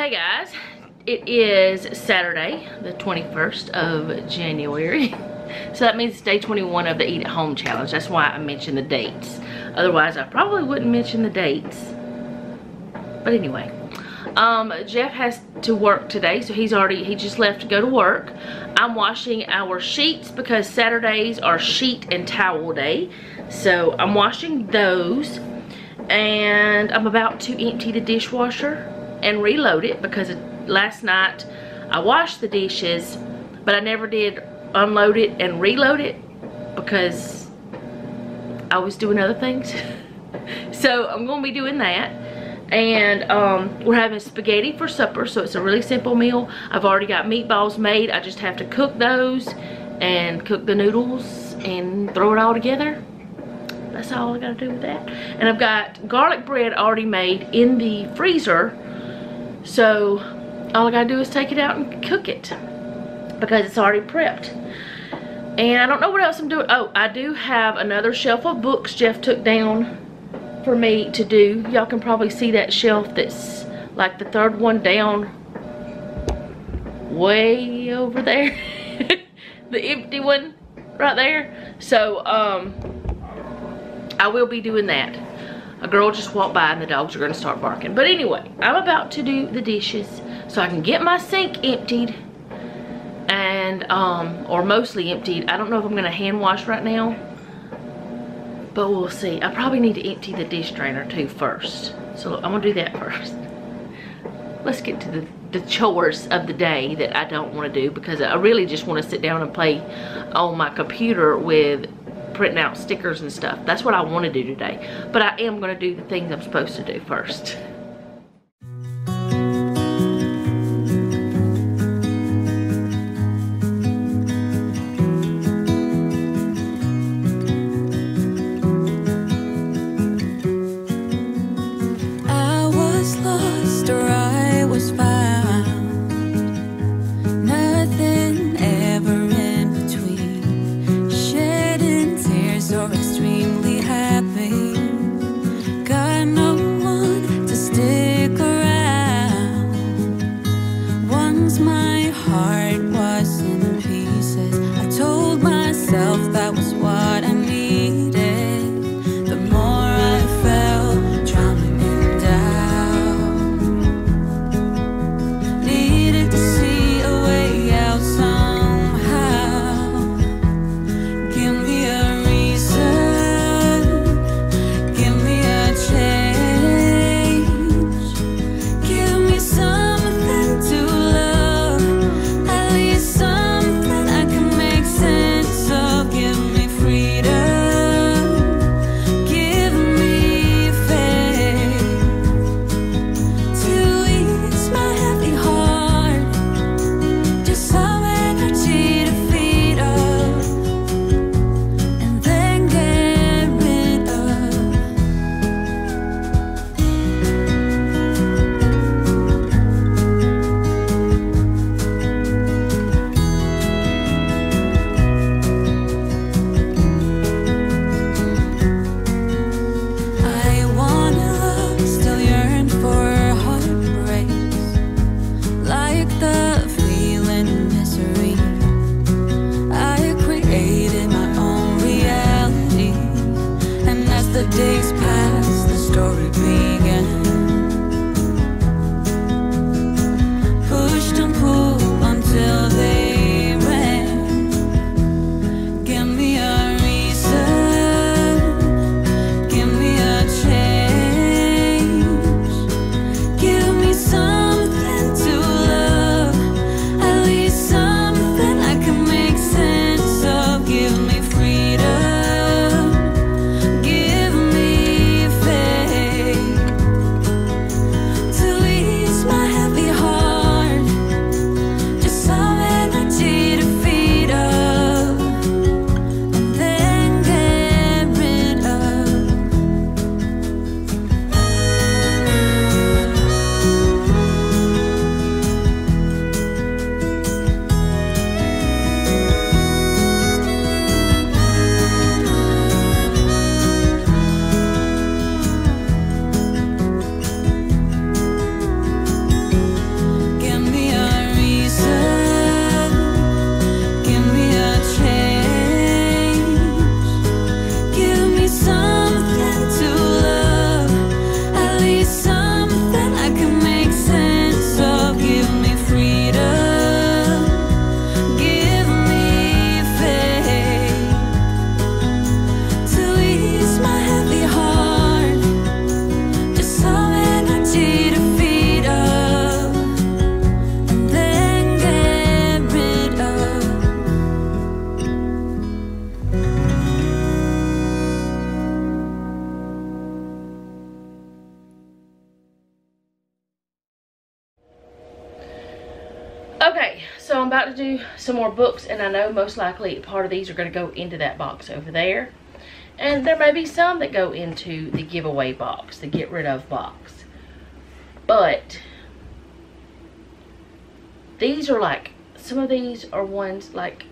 Hey guys, it is Saturday, the 21st of January. So that means it's day 21 of the Eat at Home challenge. That's why I mentioned the dates. Otherwise, I probably wouldn't mention the dates. But anyway, Jeff has to work today, so he just left to go to work. I'm washing our sheets because Saturdays are sheet and towel day. So I'm washing those, and I'm about to empty the dishwasher and reload it because last night I washed the dishes, but I never did unload it and reload it because I was doing other things. So I'm gonna be doing that. And we're having spaghetti for supper, so it's a really simple meal. I've already got meatballs made. I just have to cook those and cook the noodles and throw it all together. That's all I gotta do with that. And I've got garlic bread already made in the freezer, so all I gotta do is take it out and cook it because it's already prepped. And I don't know what else I'm doing. Oh, I do have another shelf of books Jeff took down for me to do. Y'all can probably see that shelf that's like the third one down way over there. The empty one right there. So I will be doing that. A girl just walked by and the dogs are gonna start barking. But anyway, I'm about to do the dishes so I can get my sink emptied and or mostly emptied. I don't know if I'm gonna hand wash right now, but we'll see. I probably need to empty the dish drainer too first. So I'm gonna do that first. Let's get to the chores of the day that I don't wanna do because I really just wanna sit down and play on my computer with printing out stickers and stuff. That's what I wanna do today. But I am gonna do the things I'm supposed to do first. Extremely happy, got no one to Okay, so I'm about to do some more books, and I know most likely part of these are going to go into that box over there. And there may be some that go into the giveaway box, the get rid of box. But these are like, some of these are ones like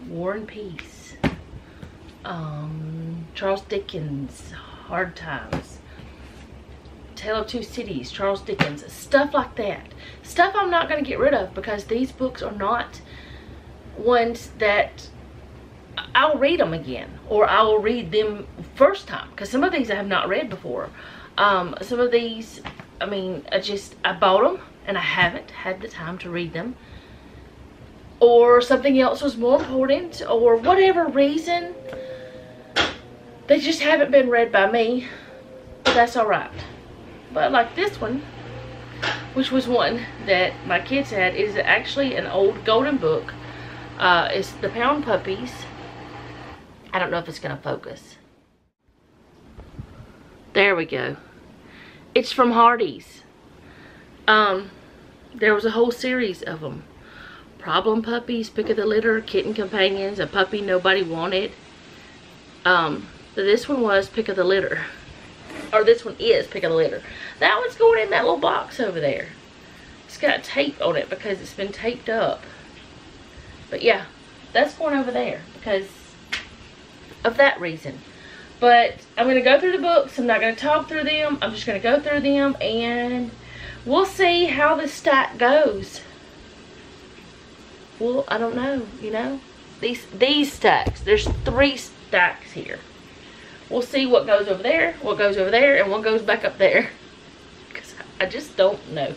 War and Peace, Charles Dickens, Hard Times, Tale of Two Cities, Charles Dickens, stuff like that. Stuff I'm not going to get rid of, because these books are not ones that I'll read them again, or I will read them first time, because some of these I have not read before. Some of these, I mean, I bought them and I haven't had the time to read them, or something else was more important, or whatever reason, they just haven't been read by me. But that's all right. But like this one, which was one that my kids had, is actually an old golden book. It's The Pound Puppies. I don't know if it's gonna focus. There we go. It's from Hardee's. There was a whole series of them. Problem Puppies, Pick of the Litter, Kitten Companions, A Puppy Nobody Wanted. This one was Pick of the Litter. Or this one is Pick of the Litter. That one's going in that little box over there. It's got tape on it because it's been taped up. But yeah, that's going over there because of that reason. But I'm going to go through the books. I'm not going to talk through them. I'm just going to go through them, and we'll see how the stack goes. Well, I don't know, you know. These stacks. There's 3 stacks here. We'll see what goes over there, what goes over there, and what goes back up there. Because I just don't know.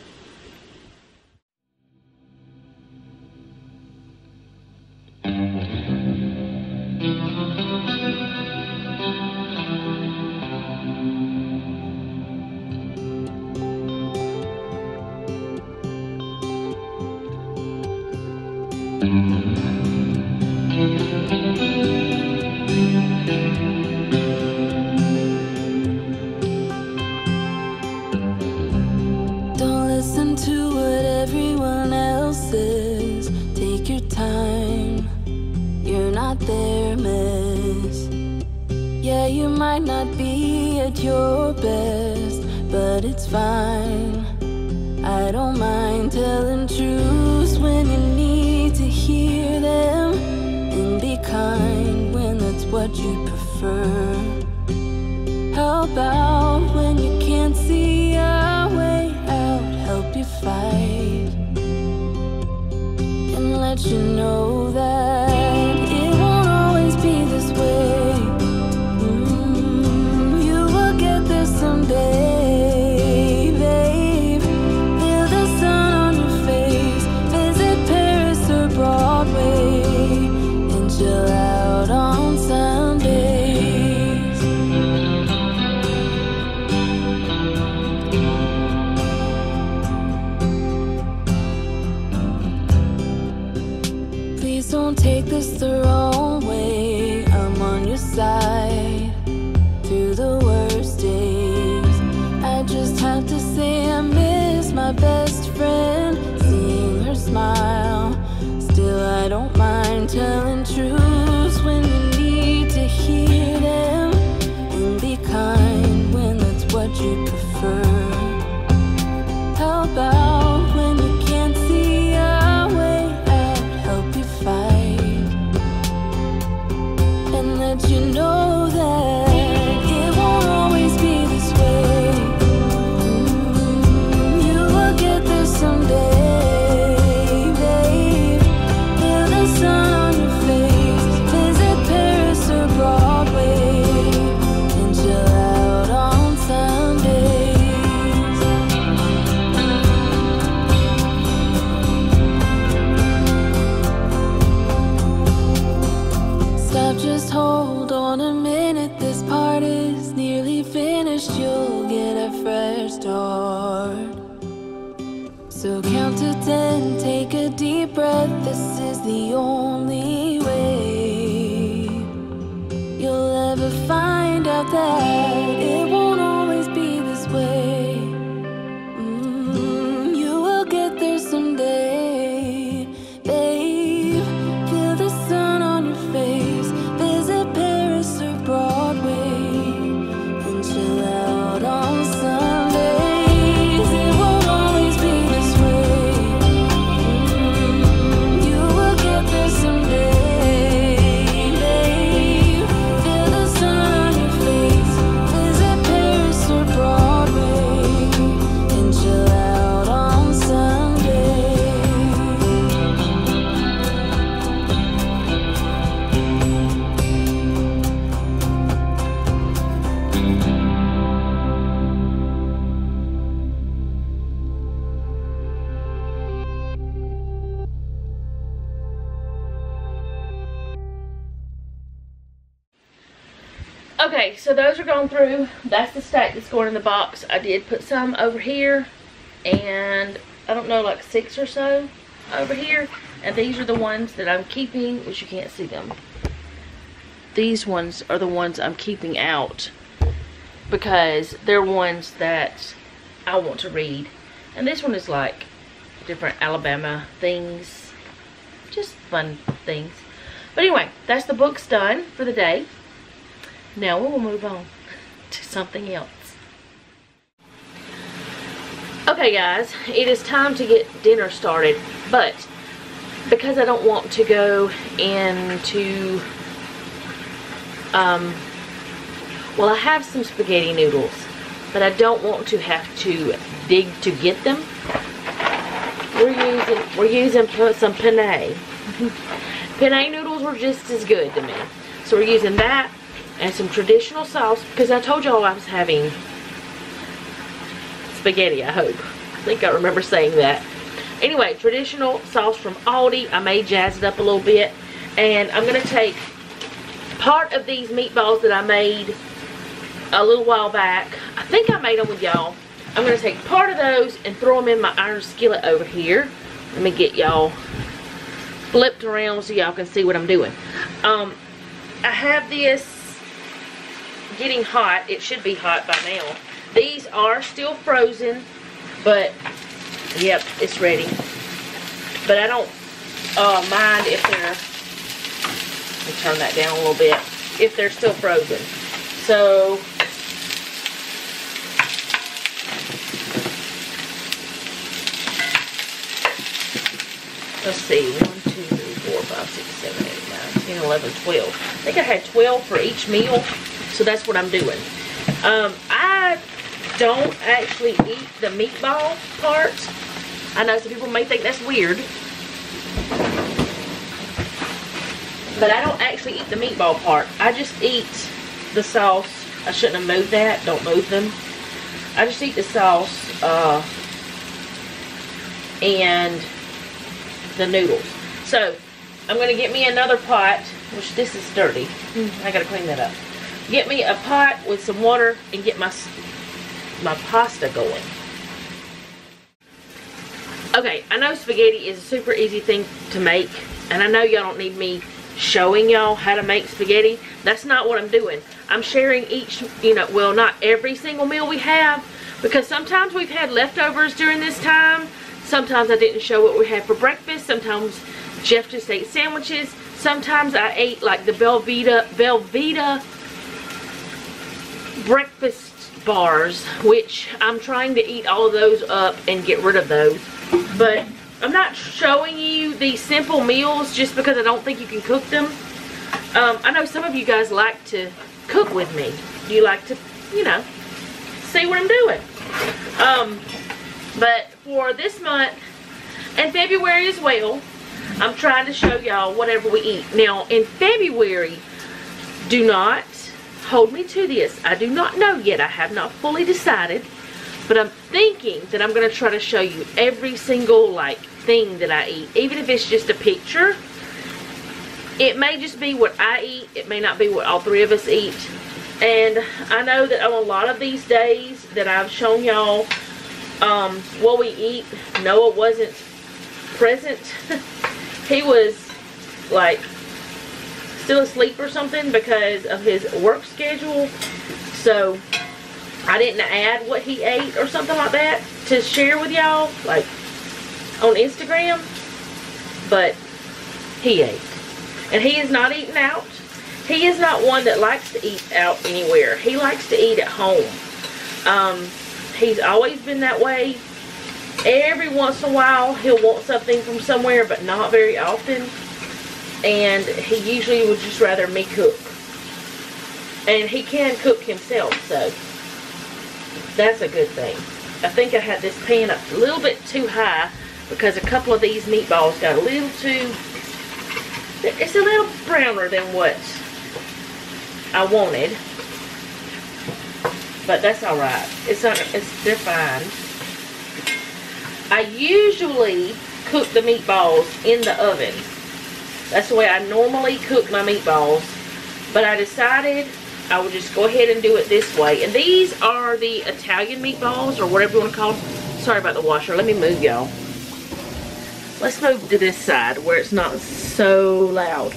Don't listen to what everyone else says. Take your time. You're not their mess. Yeah, you might not be at your best, but it's fine. I don't mind telling truths when you need to hear them, and be kind when that's what you prefer. How about when you can't see a way out, help you fight, and let you know that it won't always be this way. You will get there someday. Take this the wrong way, I'm on your side through the worst days. I just have to say I miss my best friend, seeing her smile. Still I don't mind telling truths when you need to hear them, and be kind when that's what you prefer. How about when you can't see a way out, help you fight, let you know that it won't always be this way. You will get there someday, babe. Feel the sun on your face, visit Paris or Broadway, and chill out on Sundays. Stop, just hold on a minute, this part is nearly finished. You'll get a fresh start. So count to 10, take a deep breath. This is the only way you'll ever find out that it won't always be this way. You will get there someday. Okay, so those are going through. That's the stack that's going in the box. I did put some over here, and I don't know, like 6 or so over here. And these are the ones that I'm keeping, which you can't see them. These ones are the ones I'm keeping out because they're ones that I want to read. And this one is like different Alabama things, just fun things. But anyway, that's the books done for the day. Now we will move on to something else. Okay guys, it is time to get dinner started, but because I don't want to go into, well, I have some spaghetti noodles, but I don't want to have to dig to get them. We're using some penne. Penne noodles were just as good to me. So we're using that and some traditional sauce, because I told y'all I was having spaghetti, I hope. I think I remember saying that. Anyway, traditional sauce from Aldi. I may jazz it up a little bit. And I'm going to take part of these meatballs that I made a little while back. I think I made them with y'all. I'm going to take part of those and throw them in my iron skillet over here. Let me get y'all flipped around so y'all can see what I'm doing. I have this getting hot. It should be hot by now. These are still frozen, but yep, it's ready. But I don't mind if they're, let me turn that down a little bit, if they're still frozen. So let's see, 1, 2, 3, 4, 5, 6, 7, 8, 9, 10, 11, 12. I think I had 12 for each meal, so that's what I'm doing. I don't actually eat the meatball part. I know some people may think that's weird, but I don't actually eat the meatball part. I just eat the sauce. I shouldn't have moved that. Don't move them. I just eat the sauce and the noodles. So I'm going to get me another pot, which this is dirty. I got to clean that up. Get me a pot with some water and get my pasta going. Okay, I know spaghetti is a super easy thing to make, and I know y'all don't need me showing y'all how to make spaghetti. That's not what I'm doing. I'm sharing each, well, not every single meal we have, because sometimes we've had leftovers during this time. Sometimes I didn't show what we had for breakfast. Sometimes Jeff just ate sandwiches. Sometimes I ate like the Velveeta breakfast bars, which I'm trying to eat all of those up and get rid of those. But I'm not showing you these simple meals just because I don't think you can cook them. I know some of you guys like to cook with me. You like to, see what I'm doing. But for this month and February as well, I'm trying to show y'all whatever we eat. Now, in February, do not hold me to this. I do not know yet. I have not fully decided. But I'm thinking that I'm going to try to show you every single, thing that I eat. Even if it's just a picture. It may just be what I eat. It may not be what all three of us eat. And I know that on a lot of these days that I've shown y'all what we eat, Noah wasn't present. He was, still asleep or something because of his work schedule. So I didn't add what he ate or something like that to share with y'all, on Instagram. But he ate. And he is not eating out. He is not one that likes to eat out anywhere. He likes to eat at home. He's always been that way. Every once in a while, he'll want something from somewhere, but not very often. And he usually would just rather me cook. And he can cook himself, so that's a good thing. I think I had this pan up a little bit too high because a couple of these meatballs got a little too, it's a little browner than what I wanted. but that's all right. They're fine. I usually cook the meatballs in the oven. That's the way I normally cook my meatballs. But I decided I would just go ahead and do it this way. And these are the Italian meatballs, or whatever you want to call them. Sorry about the washer. Let me move, y'all. Let's move to this side where it's not so loud.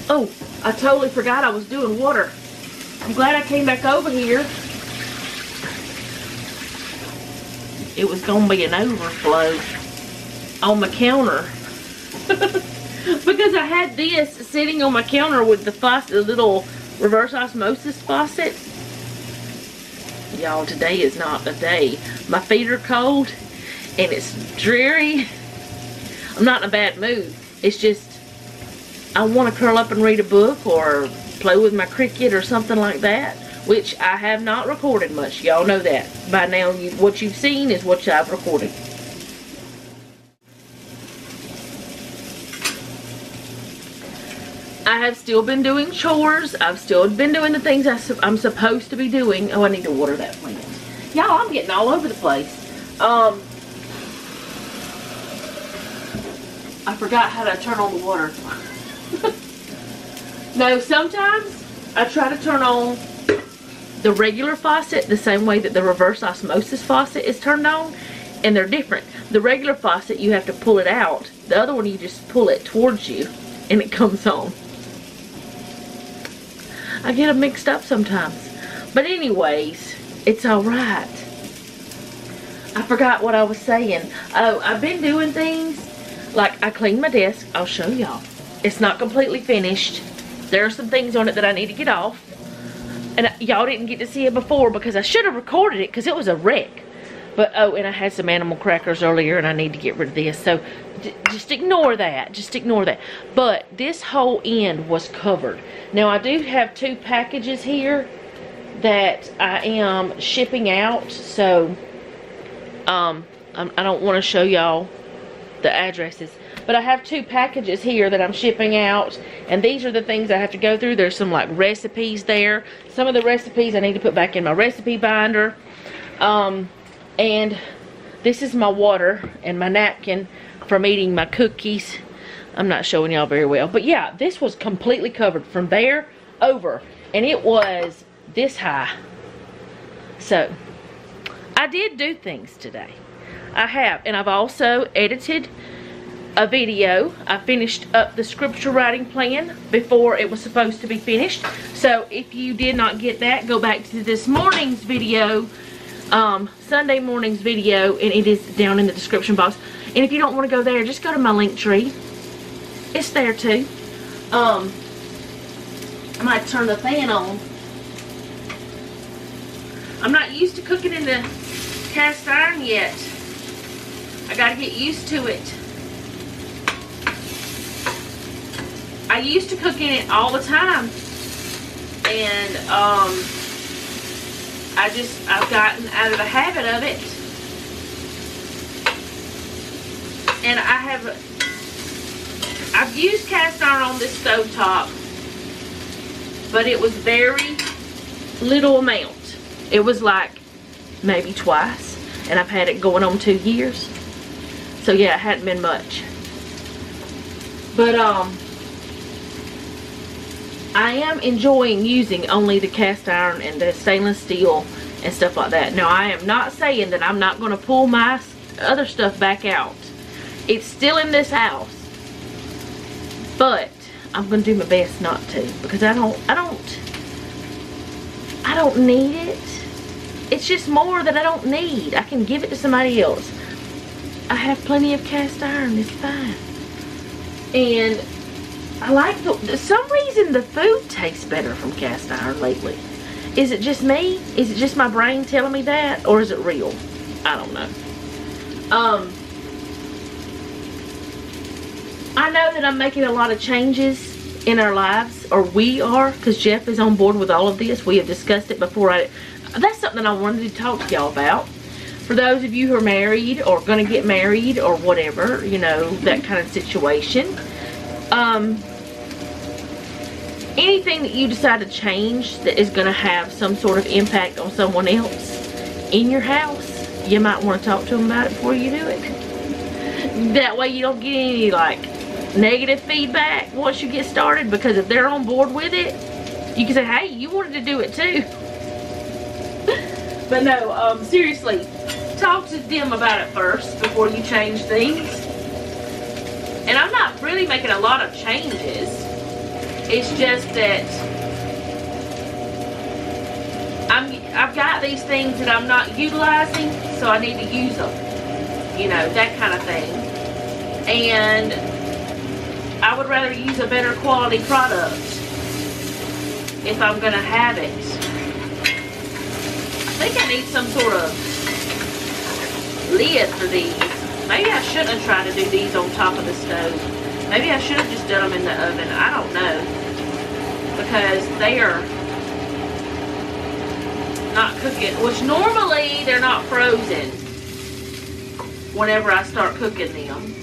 Oh, I totally forgot I was doing water. I'm glad I came back over here. It was going to be an overflow on my counter. Because I had this sitting on my counter with the faucet, the little reverse osmosis faucet. Y'all, today is not a day. My feet are cold and it's dreary. I'm not in a bad mood. It's just I want to curl up and read a book or play with my Cricut or something like that, which I have not recorded much. Y'all know that. By now, what you've seen is what I've recorded. I have still been doing chores. I've still been doing the things I'm supposed to be doing. Oh, I need to water that plant. Y'all, I'm getting all over the place. I forgot how to turn on the water. No, sometimes I try to turn on the regular faucet the same way that the reverse osmosis faucet is turned on, and they're different. The regular faucet, you have to pull it out. The other one, you just pull it towards you and it comes on. I get them mixed up sometimes. But anyways, it's alright. I forgot what I was saying. Oh, I've been doing things. Like, I cleaned my desk. I'll show y'all. It's not completely finished. There are some things on it that I need to get off. And y'all didn't get to see it before because I should have recorded it because it was a wreck. But, oh, and I had some animal crackers earlier and I need to get rid of this. So, just ignore that. Just ignore that. But this whole end was covered. Now, I do have 2 packages here that I am shipping out. So, I don't want to show y'all the addresses. But I have 2 packages here that I'm shipping out. And these are the things I have to go through. There's some, like, recipes there. Some of the recipes I need to put back in my recipe binder. And this is my water and my napkin from eating my cookies. I'm not showing y'all very well. But yeah, this was completely covered from there over. And it was this high. So, I did do things today. I have. And I've also edited a video. I finished up the scripture writing plan before it was supposed to be finished. So, if you did not get that, go back to this morning's video. Sunday morning's video, and it is down in the description box. And if you don't want to go there, just go to my link tree. It's there too. I might turn the fan on. I'm not used to cooking in the cast iron yet. I gotta get used to it. I used to cook in it all the time, and I've gotten out of the habit of it. And I've used cast iron on this stove top, but it was very little amount. It was like maybe twice, and I've had it going on 2 years. So yeah, it hadn't been much. But I am enjoying using only the cast iron and the stainless steel and stuff like that. Now, I am not saying that I'm not going to pull my other stuff back out. It's still in this house. But I'm going to do my best not to, because I don't need it. It's just more that I don't need. I can give it to somebody else. I have plenty of cast iron. It's fine. And I like some reason the food tastes better from cast iron lately. Is it just me? Is it just my brain telling me that? Or is it real? I don't know. I know that I'm making a lot of changes in our lives, or we are, because Jeff is on board with all of this. We have discussed it before. That's something I wanted to talk to y'all about. For those of you who are married or going to get married or whatever, you know, that kind of situation. anything that you decide to change that is going to have some sort of impact on someone else in your house, you might want to talk to them about it before you do it. That way you don't get any like negative feedback once you get started, because if they're on board with it, you can say, hey, you wanted to do it too. But no, seriously, talk to them about it first before you change things. And I'm not really making a lot of changes. It's just that I've got these things that I'm not utilizing, so I need to use them. You know, that kind of thing. And I would rather use a better quality product if I'm going to have it. I think I need some sort of lid for these. Maybe I shouldn't have tried to do these on top of the stove. Maybe I should have just done them in the oven. I don't know. Because they are not cooking. Which normally they're not frozen whenever I start cooking them.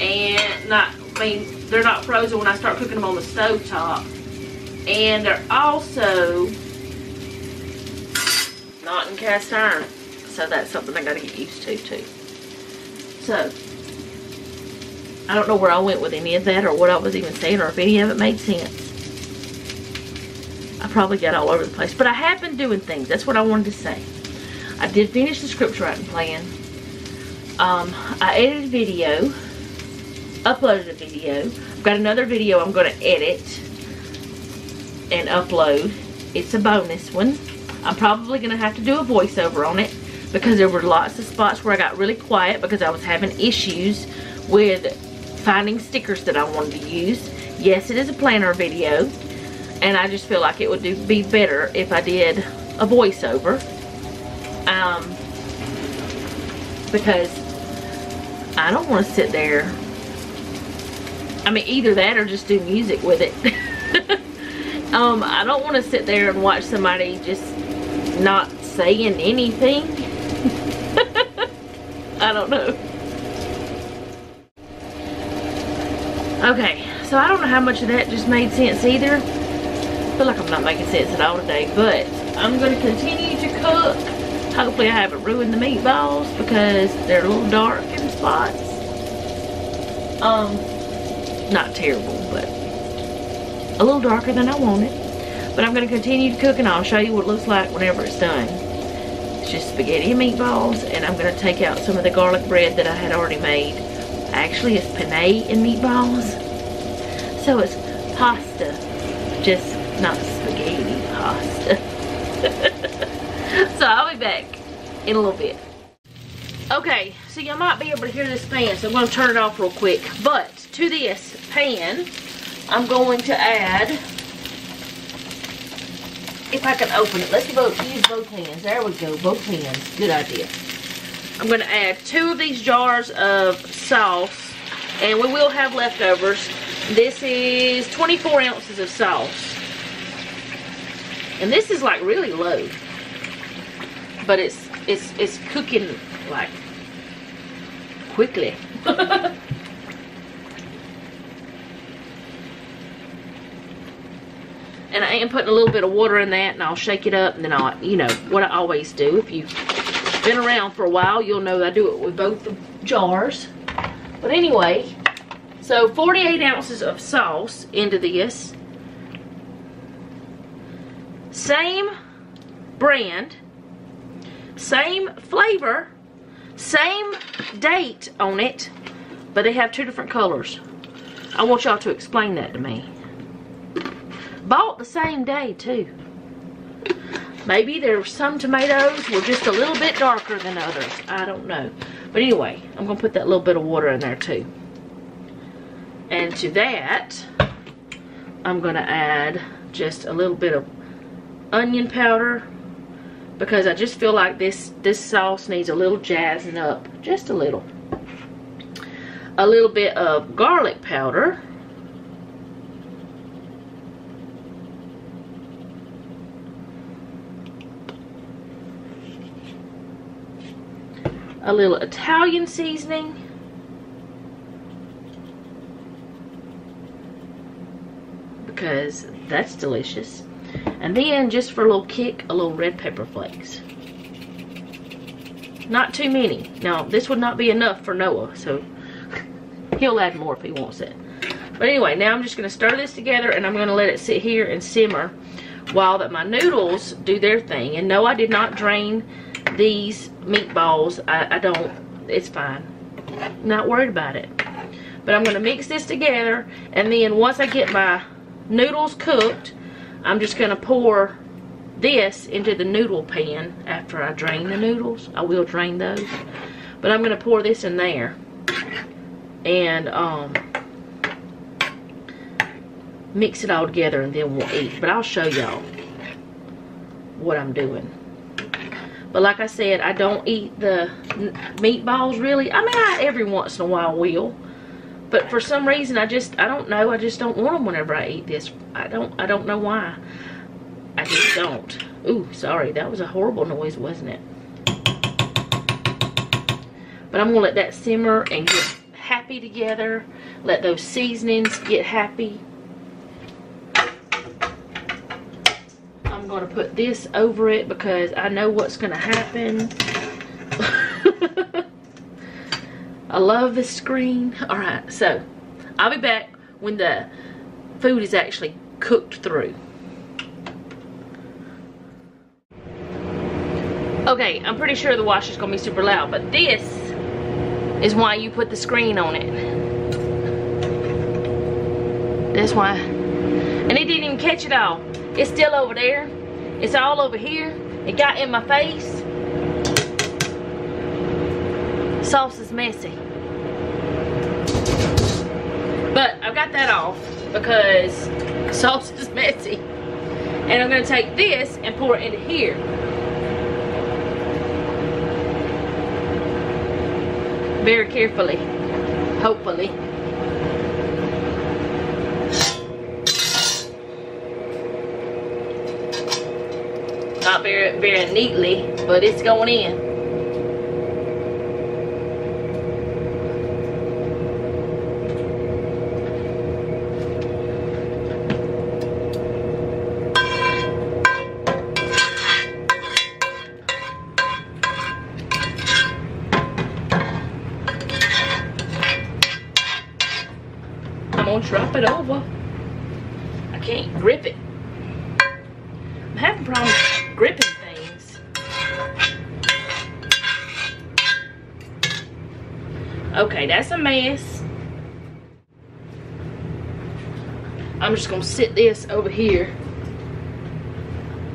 And they're not frozen when I start cooking them on the stove top. And they're also not in cast iron. So that's something I gotta get used to too. So, I don't know where I went with any of that or what I was even saying or if any of it made sense. I probably got all over the place. But I have been doing things. That's what I wanted to say. I did finish the scripture writing plan. I edited a video. Uploaded a video. I've got another video I'm going to edit and upload. It's a bonus one. I'm probably going to have to do a voiceover on it because there were lots of spots where I got really quiet because I was having issues with finding stickers that I wanted to use. Yes, it is a planner video, and I just feel like it would be better if I did a voiceover, because I don't want to sit there. I mean, either that or just do music with it. I don't want to sit there and watch somebody just not saying anything. I don't know. Okay, so I don't know how much of that just made sense either. I feel like I'm not making sense at all today, but I'm going to continue to cook. Hopefully I haven't ruined the meatballs because they're a little dark in spots. Not terrible, but a little darker than I wanted. But I'm going to continue to cook, and I'll show you what it looks like whenever it's done. It's just spaghetti and meatballs, and I'm going to take out some of the garlic bread that I had already made. Actually, it's penne and meatballs. So it's pasta, just not spaghetti pasta. So I'll be back in a little bit. Okay, so you might be able to hear this fan, so I'm going to turn it off real quick. But to this pan, I'm going to add, if I can open it, let's use both hands. There we go, both hands. Good idea. I'm going to add 2 of these jars of sauce, and we will have leftovers. This is 24 ounces of sauce. And this is like really low. But it's cooking like quickly. And I am putting a little bit of water in that, and I'll shake it up, and then I'll, you know, what I always do. If you've been around for a while, you'll know that I do it with both the jars. But anyway, so 48 ounces of sauce into this. Same brand, same flavor, same date on it, but they have 2 different colors. I want y'all to explain that to me. Bought the same day too. Maybe there's some tomatoes were just a little bit darker than others. I don't know. But anyway, I'm going to put that little bit of water in there too. And to that, I'm going to add just a little bit of onion powder, because I just feel like this sauce needs a little jazzing up. Just a little. A little bit of garlic powder. A little Italian seasoning. because that's delicious. And then just for a little kick, a little red pepper flakes. Not too many. Now, this would not be enough for Noah, so he'll add more if he wants it. But anyway, now I'm just going to stir this together, and I'm going to let it sit here and simmer while that my noodles do their thing. And no, I did not drain these meatballs. I don't. It's fine. I'm not worried about it. But I'm going to mix this together, and then once I get my noodles cooked, I'm just going to pour this into the noodle pan after I drain the noodles. I will drain those. But I'm going to pour this in there. And mix it all together, and then we'll eat. But I'll show y'all what I'm doing. But like I said, I don't eat the meatballs really. I mean, I every once in a while will. But for some reason, I don't know. I just don't want them whenever I eat this. I don't know why. I just don't. Ooh, sorry. That was a horrible noise, wasn't it? But I'm going to let that simmer and get happy together. Let those seasonings get happy. I'm going to put this over it because I know what's going to happen. I love this screen. Alright, so I'll be back when the food is actually cooked through. Okay, I'm pretty sure the washer's going to be super loud, but this is why you put the screen on it. That's why. And it didn't even catch it all. It's still over there. It's all over here. It got in my face. Sauce is messy. But I've got that off because sauce is messy. And I'm going to take this and pour it into here. Very carefully. Hopefully. Not very neatly, but it's going in. I'm gonna drop it over. I can't grip it. I'm having problems gripping things. Okay, that's a mess. I'm just gonna sit this over here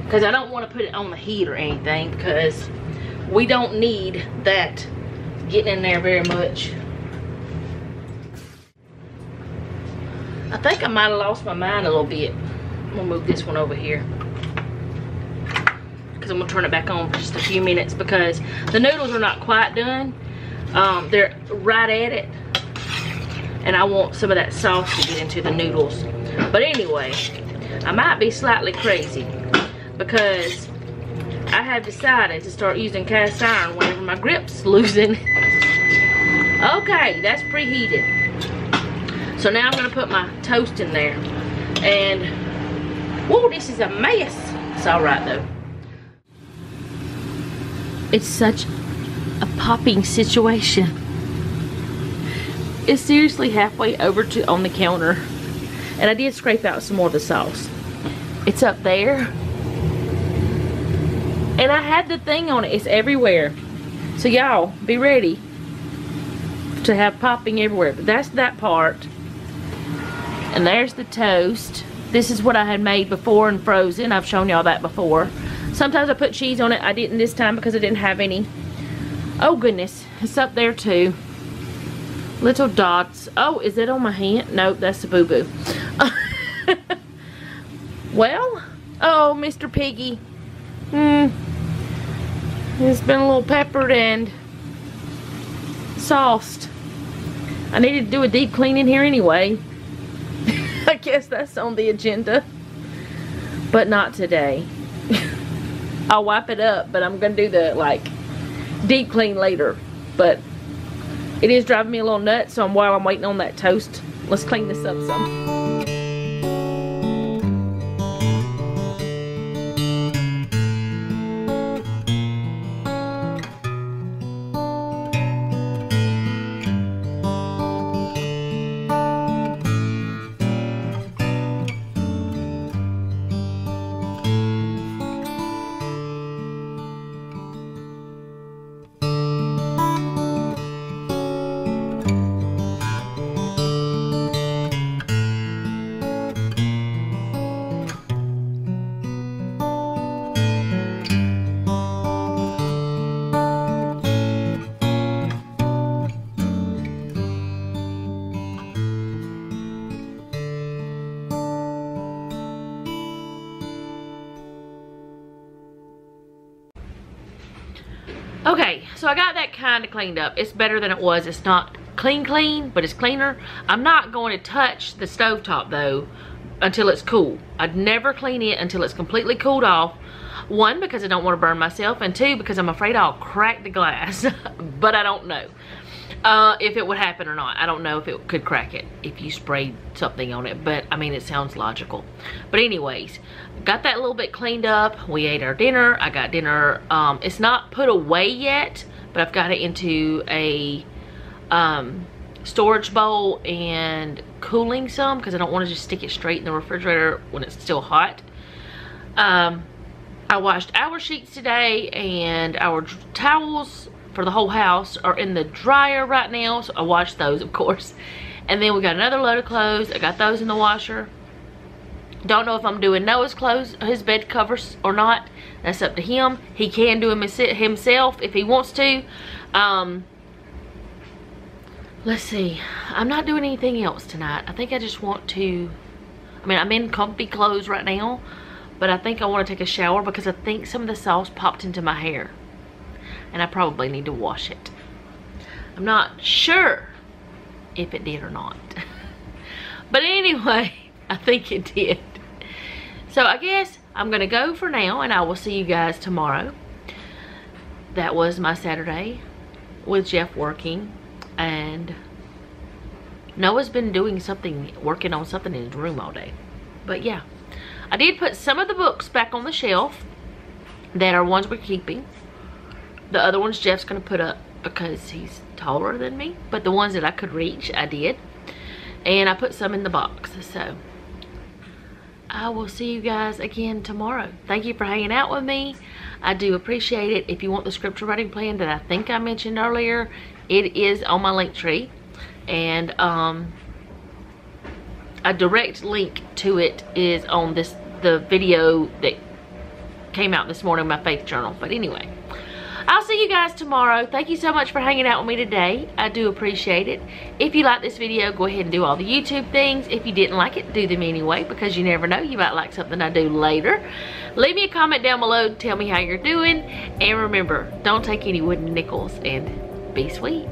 because I don't want to put it on the heat or anything because we don't need that getting in there very much. I think I might have lost my mind a little bit. I'm gonna move this one over here because I'm gonna turn it back on for just a few minutes because the noodles are not quite done. They're right at it, and I want some of that sauce to get into the noodles. But anyway, I might be slightly crazy because I have decided to start using cast iron whenever my grip's losing. Okay, that's preheated. So now I'm going to put my toast in there. And, whoa, this is a mess. It's alright though. It's such a popping situation. It's seriously halfway over to on the counter. And I did scrape out some more of the sauce. It's up there. And I had the thing on it. It's everywhere. So y'all, be ready to have popping everywhere. But that's that part. And there's the toast. This is what I had made before and frozen. I've shown y'all that before. Sometimes I put cheese on it. I didn't this time because I didn't have any. Oh goodness, it's up there too. Little dots. Oh, is it on my hand? Nope, that's the boo-boo. Well, oh, Mr. Piggy. It's been a little peppered and sauced. I needed to do a deep clean in here anyway. I guess that's on the agenda. But not today. I'll wipe it up, but I'm going to do the, like, deep clean later. But it is driving me a little nuts, so while I'm waiting on that toast, let's clean this up some. Okay, so I got that kind of cleaned up. It's better than it was. It's not clean, but it's cleaner. I'm not going to touch the stovetop though until it's cool. I'd never clean it until it's completely cooled off. One, because I don't want to burn myself, and two, because I'm afraid I'll crack the glass. But I don't know if it would happen or not. I don't know if it could crack it if you sprayed something on it, but I mean, it sounds logical. But anyways, got that a little bit cleaned up. We ate our dinner. I got dinner. It's not put away yet, but I've got it into a storage bowl and cooling some, because I don't want to just stick it straight in the refrigerator when it's still hot. I washed our sheets today, and our towels for the whole house are in the dryer right now, so I washed those, of course. And then we got another load of clothes. I got those in the washer. Don't know if I'm doing Noah's clothes, his bed covers, or not. That's up to him. He can do them himself if he wants to. Let's see. I'm not doing anything else tonight. I think I just want to, I mean, I'm in comfy clothes right now, but I think I want to take a shower because I think some of the sauce popped into my hair. And I probably need to wash it. I'm not sure if it did or not. But anyway, I think it did. So I guess I'm going to go for now, and I will see you guys tomorrow. That was my Saturday with Jeff working. And Noah's been doing something, working on something in his room all day. But yeah, I did put some of the books back on the shelf that are ones we're keeping. The other ones Jeff's going to put up because he's taller than me. But the ones that I could reach, I did. And I put some in the box. So I will see you guys again tomorrow. Thank you for hanging out with me. I do appreciate it. If you want the scripture writing plan that I think I mentioned earlier, it is on my link tree. And a direct link to it is on the video that came out this morning in my faith journal. But anyway, I'll see you guys tomorrow. Thank you so much for hanging out with me today. I do appreciate it. If you like this video, go ahead and do all the YouTube things. If you didn't like it, do them anyway, because you never know, you might like something I do later. Leave me a comment down below to tell me how you're doing. And remember, don't take any wooden nickels, and be sweet.